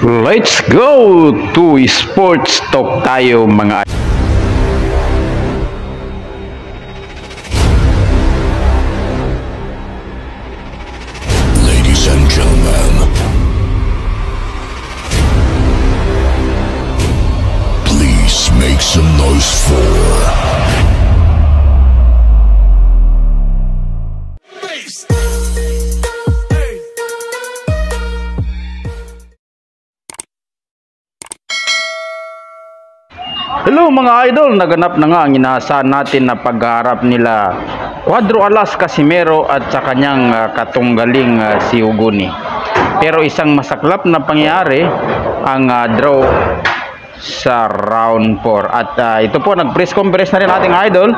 Let's go to sports talk tayo mga ladies and gentlemen. Please make some noise for Hello mga idol, naganap na nga ang inaasahan natin na pagharap nila Cuadro Alas Casimero at sa kanyang katunggaling si Uguni. Pero isang masaklap na pangyayari ang draw sa round 4. At ito po, nag-press conference na rin ating idol.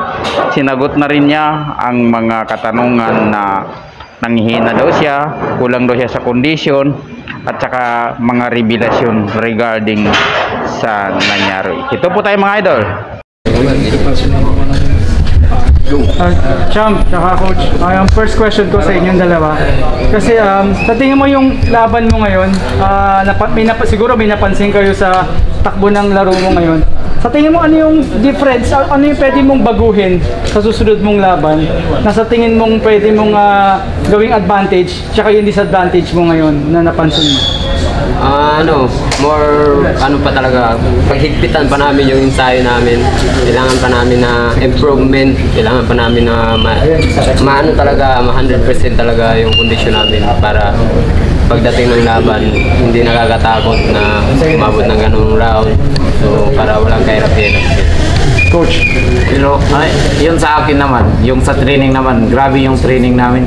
Sinagot na rin niya ang mga katanungan na nanghihina daw siya, kulang daw siya sa kondisyon, at saka mga revelasyon regarding sa nangyari. Ito po tayo mga idol. Champ, tsaka coach, yung first question ko sa inyong dalawa. Kasi sa tingin mo yung laban mo ngayon, siguro may napansin kayo sa takbo ng laro mo ngayon. Sa tingin mo, ano yung difference, ano yung pwede mong baguhin sa susunod mong laban na sa tingin mong pwede mong gawing advantage tsaka yung disadvantage mo ngayon na napansin mo? Pa talaga, paghigpitan pa namin yung ensayo namin. Kailangan pa namin na improvement, kailangan pa namin na ma-100% talaga yung kondisyon namin para pagdating ng laban, hindi nakakatakot na umabot ng ganung round. So, para walang kahirap-hirap. Coach, yun sa akin naman, yung sa training naman, grabe yung training namin.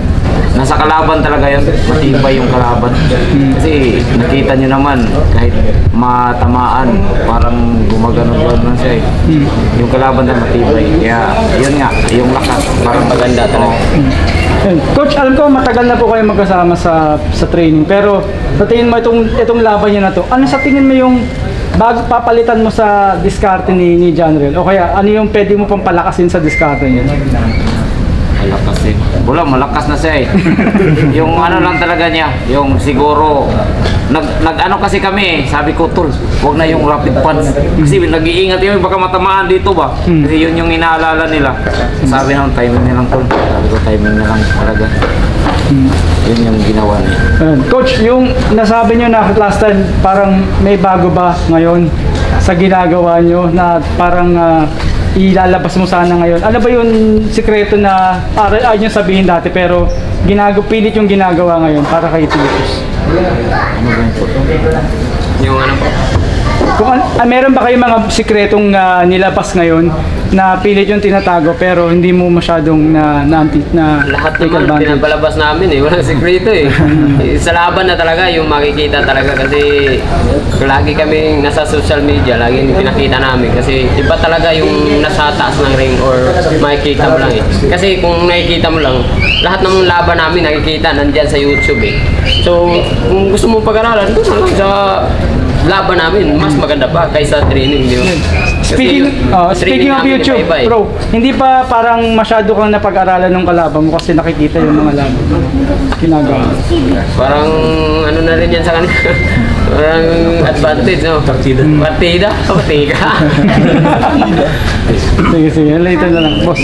Nasa kalaban talaga yun, matibay yung kalaban. Kasi nakita nyo naman, kahit matamaan, parang gumaganon-ganon siya eh. Yung kalaban na matibay. Kaya yun nga, yung lakas, parang maganda talaga. Coach, alam ko matagal na po kayo magkasama sa training, pero sa tingin mo itong laban niya na to, ano sa tingin mo yung bago papalitan mo sa diskarte ni Janriel? O kaya ano yung pwede mo pang palakasin sa diskarte niya? Malakas eh. Malakas na siya eh. Yung ano lang talaga niya, yung siguro nag-ano kasi kami eh, sabi ko tol, wag na yung rapid punch. Kasi nag-iingat yun, baka matamaan dito ba? Kasi yun yung inaalala nila. Sabi ng timing nilang tol. Sabi ko timing na lang talaga. Yun yung ginawa niya. Coach, yung nasabi niyo na last time, parang may bago ba ngayon sa ginagawa niyo na parang ilalabas mo sana ngayon? Ano ba yung sikreto na ayaw niyo sabihin dati pero pilit yung ginagawa ngayon para kay Titus? Yung ano po? Kung meron ba kayo mga sikretong nilabas ngayon na pilit yung tinatago pero hindi mo masyadong lahat naman pinapalabas namin eh, walang sekreto eh. Sa laban na talaga yung makikita talaga kasi lagi kaming nasa social media, lagi pinakita namin kasi iba talaga yung nasa taas ng ring or makikita mo lang eh. Kasi kung nakikita mo lang, lahat ng laban namin nakikita nandyan sa YouTube eh. So kung gusto mong pag-aralan, doon lang sa laban namin, mas maganda pa kaysa training, di ba? Speaking of YouTube, bro, hindi pa parang masyado kang napag-aralan ng kalaban mo kasi nakikita yung mga laban ginagawa. Parang ano na rin yan sa kanila. Parang advantage, no? Partida? Sige, later na lang, boss.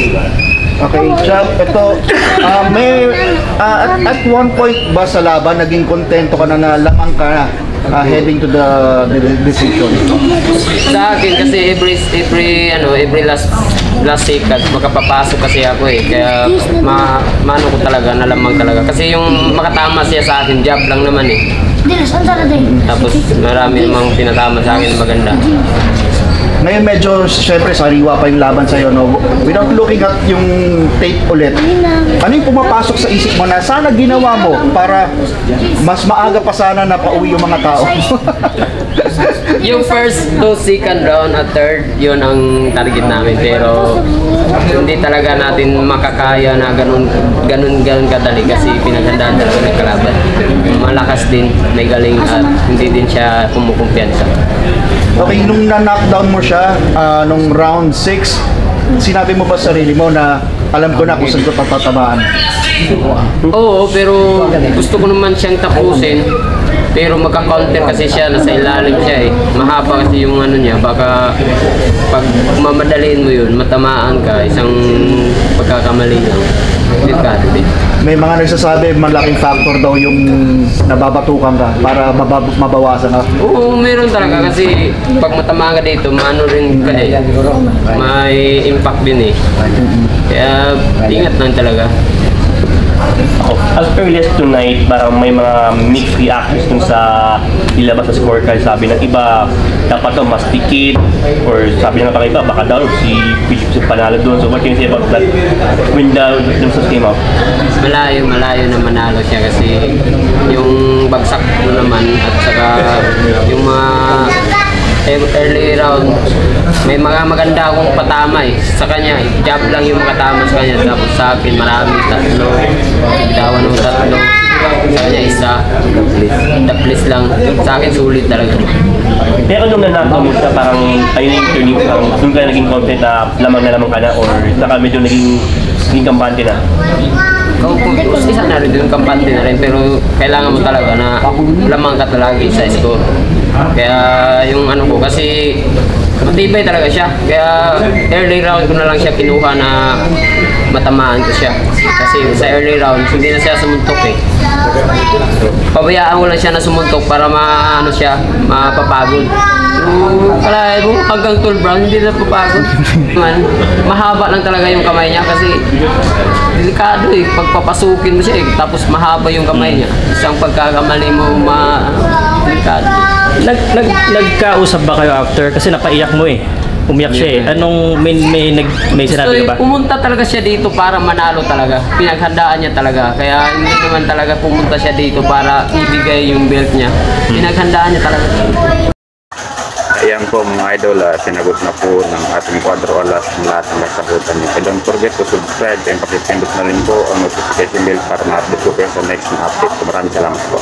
Okay, Champ, ito, at one point ba sa laban, naging kontento ka na lamang ka na heading to the decision? Sa akin kasi every last second makapapasok kasi ako eh, kaya maano ko talaga, nalamang talaga kasi yung makatama siya sa akin, job lang naman eh. Tapos marami namang pinatama sa akin maganda. Ngayon medyo, syempre, sariwa pa yung laban sa'yo, no? Without looking at yung tape ulit, ano yung pumapasok sa isip mo na sana ginawa mo para mas maaga pa sana na pauwi yung mga tao? Yung first to second round at third, yun ang target namin. Pero hindi talaga natin makakaya na ganun kadali kasi pinaghandaan talaga ng kalaban. Malakas din, may galing at hindi din siya kumukumpiyansa. Okay, nung na-knockdown mo siya, nung round 6, sinabi mo ba sa sarili mo na alam ko na kung saan ko patatamaan? Oo, pero gusto ko naman siyang tapusin. Pero magka-counter kasi siya, nasa ilalim siya eh. Mahaba kasi yung ano niya, baka pag mamadaliin mo yun, matamaan ka, isang pagkakamali lang. Delikado din. May mga nagsasabi malaking factor daw yung nababatukan ka para mabawasan ka. Oo, meron talaga kasi pag matamaan ka dito, maano rin ka eh. May impact din eh. Kaya ingat lang talaga. As early as tonight, parang may mga mixed reactions dun sa ilabas sa scorecard. Sabi ng iba, dapat to mas tikid, or sabi ng iba, baka daw si Philips yung panalo doon. So what can you say about that when dun sa came out? Malayo na manalo siya kasi yung bagsak ko naman at saka yung mga early round, may mga maganda akong patama eh. Sa kanya, jab lang yung makatama sa kanya. Tapos sa akin, marami, 3. Dawan ng 3. Sa kanya, 1. Taplis lang. Sa akin, sulit talaga. Pero nung nanakaw mo siya, parang ayun yung turning point, nung ka naging confident na lamang ka na, or saka medyo naging kampante na? Isa na rin yung kampante na rin, pero kailangan mo talaga na lamang ka talaga sa score. Kaya yung ano ko, kasi matibay talaga siya. Kaya early round ko na lang siya kinuha na matamaan ko siya. Kasi sa early round, hindi na siya sumuntok eh. Pabayaan ko lang siya na sumuntok para maano siya, mapapagod. Kala mo hanggang 12 round, hindi na papagod. Mahaba lang talaga yung kamay niya kasi delikado eh. Pagpapasukin mo siya eh, tapos mahaba yung kamay niya. Isang pagkakamali mo, delikado. Nagkausap ba kayo after? Kasi napaiyak mo eh. Umiyak siya eh. Anong may sinabi ka ba? Pumunta talaga siya dito para manalo talaga. Pinaghandaan niya talaga. Kaya hindi naman talaga pumunta siya dito para ibigay yung belt niya. Pinaghandaan niya talaga. Ayan po mga idol, sinagot na po ng ating Quadro Alas ng lahat ng kasagutan niyo. And don't forget to subscribe and pakipindot na rin po ang notification bell para ma-update ko kayo sa next na update. Maraming salamat po.